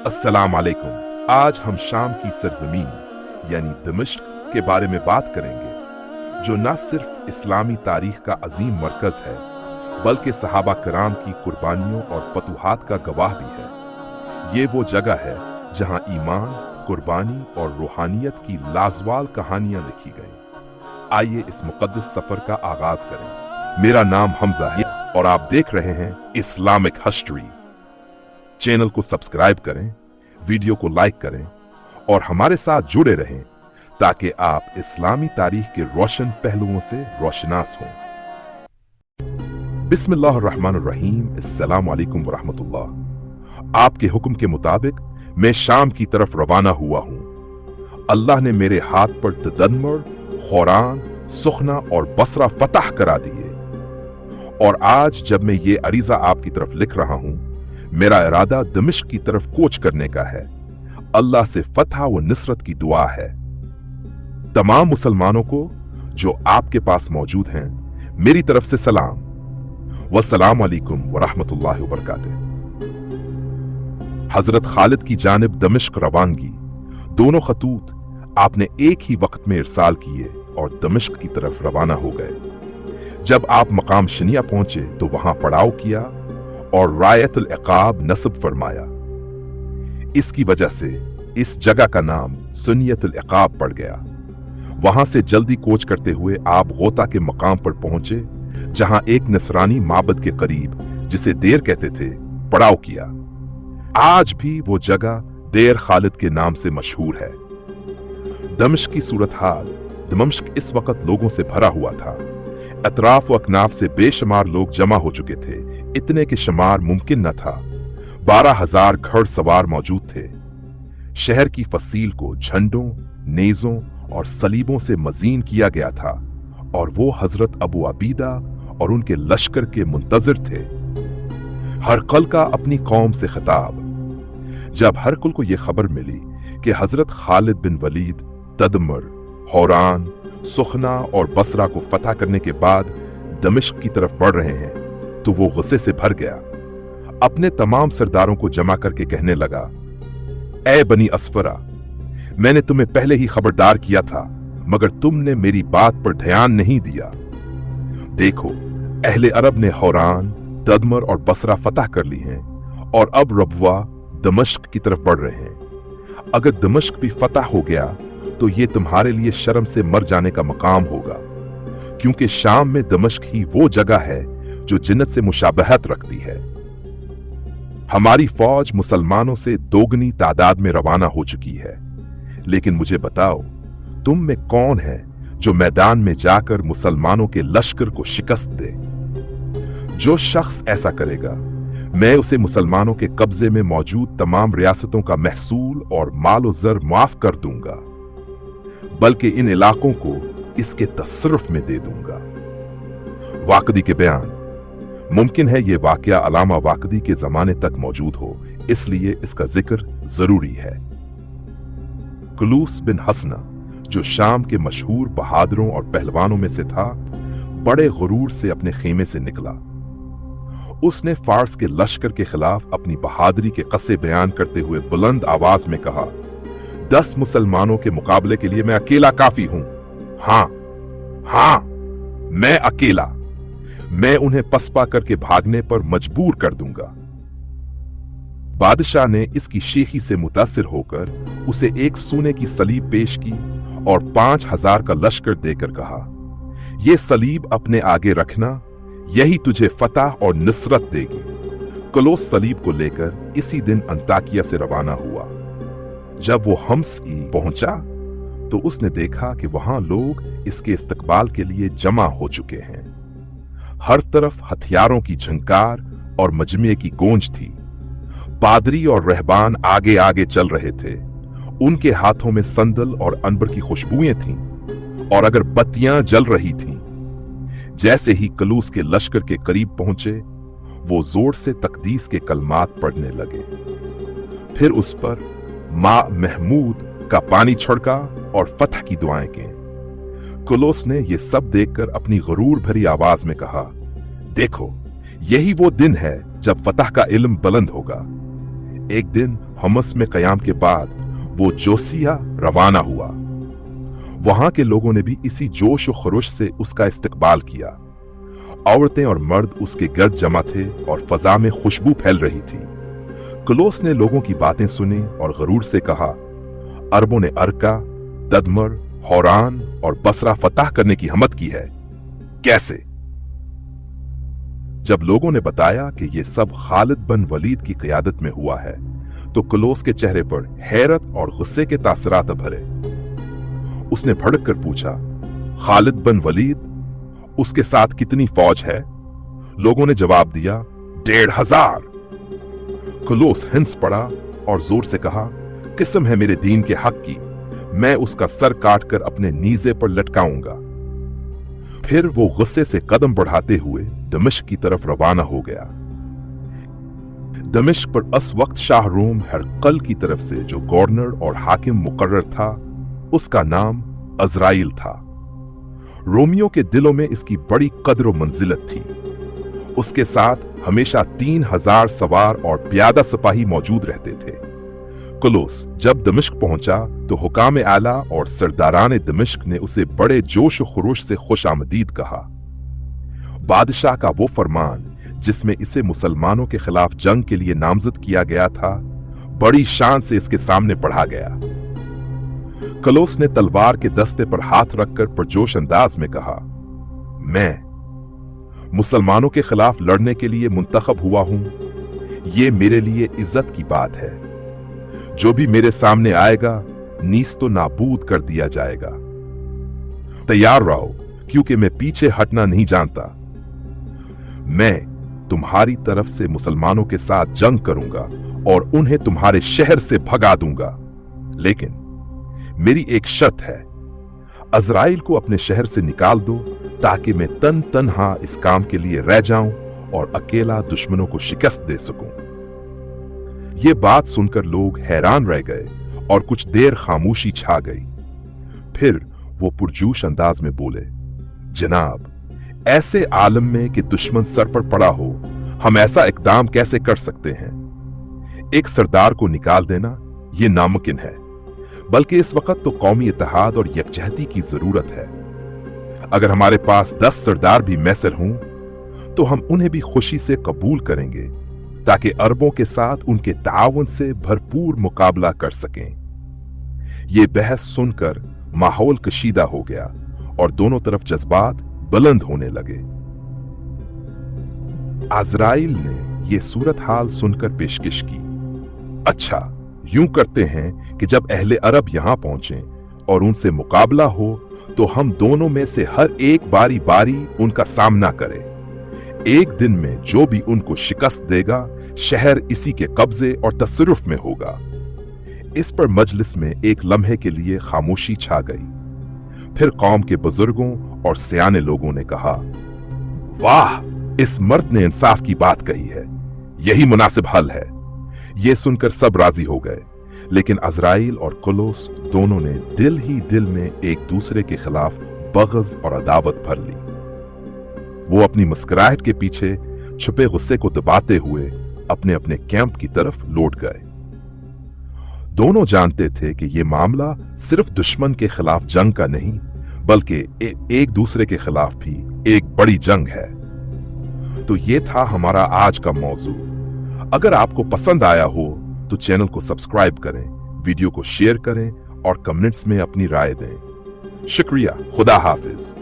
अस्सलाम वालेकुम। आज हम शाम की सरजमीन यानी दमिश्क के बारे में बात करेंगे, जो न सिर्फ इस्लामी तारीख का अजीम मरकज है बल्कि सहाबा कराम की कुर्बानियों और फतूहात का गवाह भी है। ये वो जगह है जहां ईमान, कुर्बानी और रूहानियत की लाजवाल कहानियां लिखी गई। आइए इस मुकद्दस सफर का आगाज करें। मेरा नाम हमजा है और आप देख रहे हैं इस्लामिक हिस्ट्री। चैनल को सब्सक्राइब करें, वीडियो को लाइक करें और हमारे साथ जुड़े रहें ताकि आप इस्लामी तारीख के रोशन पहलुओं से रोशनास हों। बिस्मिल्लाहिर्रहमानिर्रहीम, अस्सलाम वालेकुम वरहमतुल्लाह। आपके हुक्म के मुताबिक मैं शाम की तरफ रवाना हुआ हूं। अल्लाह ने मेरे हाथ पर तदम्मर, खौरान, सुखना और बसरा फतह करा दिए और आज जब मैं ये अरीजा आपकी तरफ लिख रहा हूं, मेरा इरादा दमिश्क की तरफ कोच करने का है। अल्लाह से फतह व नुसरत की दुआ है। तमाम मुसलमानों को जो आपके पास मौजूद हैं, मेरी तरफ से सलाम। वस्सलाम अलैकुम वरहमतुल्लाहि वबरकातुहू। हजरत खालिद की जानिब दमिश्क रवानगी। दोनों खतूत आपने एक ही वक्त में इरसाल किए और दमिश्क की तरफ रवाना हो गए। जब आप मकाम शनिया पहुंचे तो वहां पड़ाव किया और रायतुल इकाब नस्ब फरमाया। इसकी वजह से इस जगह का नाम सुन्नियतुल इकाब पड़ गया। वहां से जल्दी कोच करते हुए आप गोता के मकाम पर पहुंचे, जहां एक नसरानी माबद के करीब, जिसे देर कहते थे, पड़ाव किया। आज भी वो जगह देर खालिद के नाम से मशहूर है। दमिश्क की सूरत हाल। दमिश्क इस वक्त लोगों से भरा हुआ था। अतराफ व अकनाफ से बेशुमार लोग जमा हो चुके थे, इतने के शुमार मुमकिन न था। 12,000 घड़ सवार मौजूद थे। शहर की फसील को झंडों, नेजों और सलीबों से मजीन किया गया था और वो हजरत अबू अबीदा और उनके लश्कर के मुंतजिर थे। हरकल का अपनी कौम से खिताब। जब हरकुल को यह खबर मिली कि हजरत खालिद बिन वलीद तदमर, हौरान, सुखना और बसरा को फतह करने के बाद दमिश्क की तरफ बढ़ रहे हैं, तो वो गुस्से से भर गया। अपने तमाम सरदारों को जमा करके कहने लगा, ए बनी असफरा, मैंने तुम्हें पहले ही खबरदार किया था, मगर तुमने मेरी बात पर ध्यान नहीं दिया। देखो, अहले अरब ने हौरान, तदमर और बसरा फतह कर ली हैं और अब रबवा दमिश्क की तरफ बढ़ रहे हैं। अगर दमिश्क भी फतह हो गया तो ये तुम्हारे लिए शर्म से मर जाने का मकाम होगा, क्योंकि शाम में दमिश्क ही वो जगह है जो जन्नत से मुशाबहत रखती है। हमारी फौज मुसलमानों से दोगुनी तादाद में रवाना हो चुकी है, लेकिन मुझे बताओ, तुम में कौन है जो मैदान में जाकर मुसलमानों के लश्कर को शिकस्त दे? जो शख्स ऐसा करेगा, मैं उसे मुसलमानों के कब्जे में मौजूद तमाम रियासतों का महसूल और मालो जर माफ कर दूंगा, बल्कि इन इलाकों को इसके तसर्रुफ में दे दूंगा। वाकदी के बयान। मुमकिन है ये वाकया अलामा वाकदी के जमाने तक मौजूद हो, इसलिए इसका जिक्र जरूरी है। कुलूस बिन हसना, जो शाम के मशहूर बहादुरों और पहलवानों में से था, बड़े गुरूर से अपने खेमे से निकला। उसने फारस के लश्कर के खिलाफ अपनी बहादुरी के कस्से बयान करते हुए बुलंद आवाज में कहा, 10 मुसलमानों के मुकाबले के लिए मैं अकेला काफी हूं। हां, मैं अकेला। मैं उन्हें पसपा करके भागने पर मजबूर कर दूंगा। बादशाह ने इसकी शेखी से मुतासिर होकर उसे एक सोने की सलीब पेश की और 5,000 का लश्कर देकर कहा, यह सलीब अपने आगे रखना, यही तुझे फतह और नुसरत देगी। कुलूस सलीब को लेकर इसी दिन अंताकिया से रवाना हुआ। जब वो हम्स पहुंचा तो उसने देखा कि वहां लोग इसके इस्तकबाल के लिए जमा हो चुके हैं। हर तरफ हथियारों की झंकार और मजमे की गूंज थी। पादरी और रहबान आगे आगे चल रहे थे। उनके हाथों में संदल और अनबर की खुशबुएं थीं और अगर बत्तियां जल रही थीं। जैसे ही कलूस के लश्कर के करीब पहुंचे, वो जोर से तकदीस के कलमात पढ़ने लगे। फिर उस पर मां महमूद का पानी छिड़का और फतह की दुआएं की। कुलूस ने यह सब देखकर अपनी गुरूर भरी आवाज में कहा, देखो, यही वो दिन है जब फतह का इल्म बुलंद होगा। एक दिन हमस में कयाम के बाद वो जोसिया रवाना हुआ। वहां के लोगों ने भी इसी जोश और खरोश से उसका इस्तकबाल किया। औरतें और मर्द उसके गर्द जमा थे और फजा में खुशबू फैल रही थी। कुलोस ने लोगों की बातें सुनी और गरूर से कहा, अरबों ने अर्का, ददमर, हौरान और बसरा फतह करने की हिम्मत की है, कैसे? जब लोगों ने बताया कि यह सब खालिद बिन वलीद की क़ियादत में हुआ है, तो कुलोस के चेहरे पर हैरत और गुस्से के तासरात भरे। उसने भड़क कर पूछा, खालिद बिन वलीद, उसके साथ कितनी फौज है? लोगों ने जवाब दिया, 1,500। कुलोस हिंस पड़ा और जोर से कहा, किस्म है मेरे दीन के हक की, मैं उसका सर काट कर अपने नीजे पर लटकाऊंगा। फिर वो गुस्से से कदम बढ़ाते हुए दमिश्क की तरफ रवाना हो गया। दमिश्क पर उस वक्त शाह रोम हरकल की तरफ से जो गवर्नर और हाकिम मुकर्रर था, उसका नाम अज़राइल था। रोमियो के दिलों में इसकी बड़ी कद्र और मंजिलत थी। उसके साथ हमेशा 3,000 सवार और प्यादा सिपाही मौजूद रहते थे। कुलोस जब दमिश्क पहुंचा तो हुकाम आला और सरदारान दमिश्क ने उसे बड़े जोश और खरोश से खुश आमदीद कहा। बादशाह का वो फरमान जिसमें इसे मुसलमानों के खिलाफ जंग के लिए नामजद किया गया था, बड़ी शान से इसके सामने पढ़ा गया। कुलोस ने तलवार के दस्ते पर हाथ रखकर पुरजोश अंदाज में कहा, मैं मुसलमानों के खिलाफ लड़ने के लिए मुंतखब हुआ हूं। ये मेरे लिए इज्जत की बात है। जो भी मेरे सामने आएगा नीस तो नाबूद कर दिया जाएगा। तैयार रहो, क्योंकि मैं पीछे हटना नहीं जानता। मैं तुम्हारी तरफ से मुसलमानों के साथ जंग करूंगा और उन्हें तुम्हारे शहर से भगा दूंगा, लेकिन मेरी एक शर्त है, अज़राइल को अपने शहर से निकाल दो ताकि मैं तन्हा इस काम के लिए रह जाऊं और अकेला दुश्मनों को शिकस्त दे सकूं। ये बात सुनकर लोग हैरान रह गए और कुछ देर खामोशी छा गई। फिर वो पुरजोश अंदाज में बोले, जनाब, ऐसे आलम में कि दुश्मन सर पर पड़ा हो, हम ऐसा इकदाम कैसे कर सकते हैं? एक सरदार को निकाल देना यह नामुमकिन है, बल्कि इस वक्त तो कौमी इत्तेहाद और यकजहती की जरूरत है। अगर हमारे पास 10 सरदार भी मैसर हों तो हम उन्हें भी खुशी से कबूल करेंगे ताकि अरबों के साथ उनके ताउन से भरपूर मुकाबला कर सकें। ये बहस सुनकर माहौल कशीदा हो गया और दोनों तरफ जज्बात बुलंद होने लगे। अज़राइल ने यह सूरत हाल सुनकर पेशकश की, अच्छा, यूं करते हैं कि जब अहले अरब यहां पहुंचे और उनसे मुकाबला हो तो हम दोनों में से हर एक बारी बारी उनका सामना करें। एक दिन में जो भी उनको शिकस्त देगा, शहर इसी के कब्जे और तसर्रुफ में होगा। इस पर मजलिस में एक लम्हे के लिए खामोशी छा गई। फिर कौम के बुजुर्गों और सियाने लोगों ने कहा, वाह, इस मर्द ने इंसाफ की बात कही है, यही मुनासिब हल है। यह सुनकर सब राजी हो गए, लेकिन अज़राइल और कुलोस दोनों ने दिल ही दिल में एक दूसरे के खिलाफ बग़ज़ और अदावत भर ली। वो अपनी मुस्कुराहट के पीछे छुपे गुस्से को दबाते हुए अपने अपने कैंप की तरफ लौट गए। दोनों जानते थे कि यह मामला सिर्फ दुश्मन के खिलाफ जंग का नहीं, बल्कि एक दूसरे के खिलाफ भी एक बड़ी जंग है। तो ये था हमारा आज का मौजू। अगर आपको पसंद आया हो तो चैनल को सब्सक्राइब करें, वीडियो को शेयर करें और कमेंट्स में अपनी राय दें। शुक्रिया, खुदा हाफिज।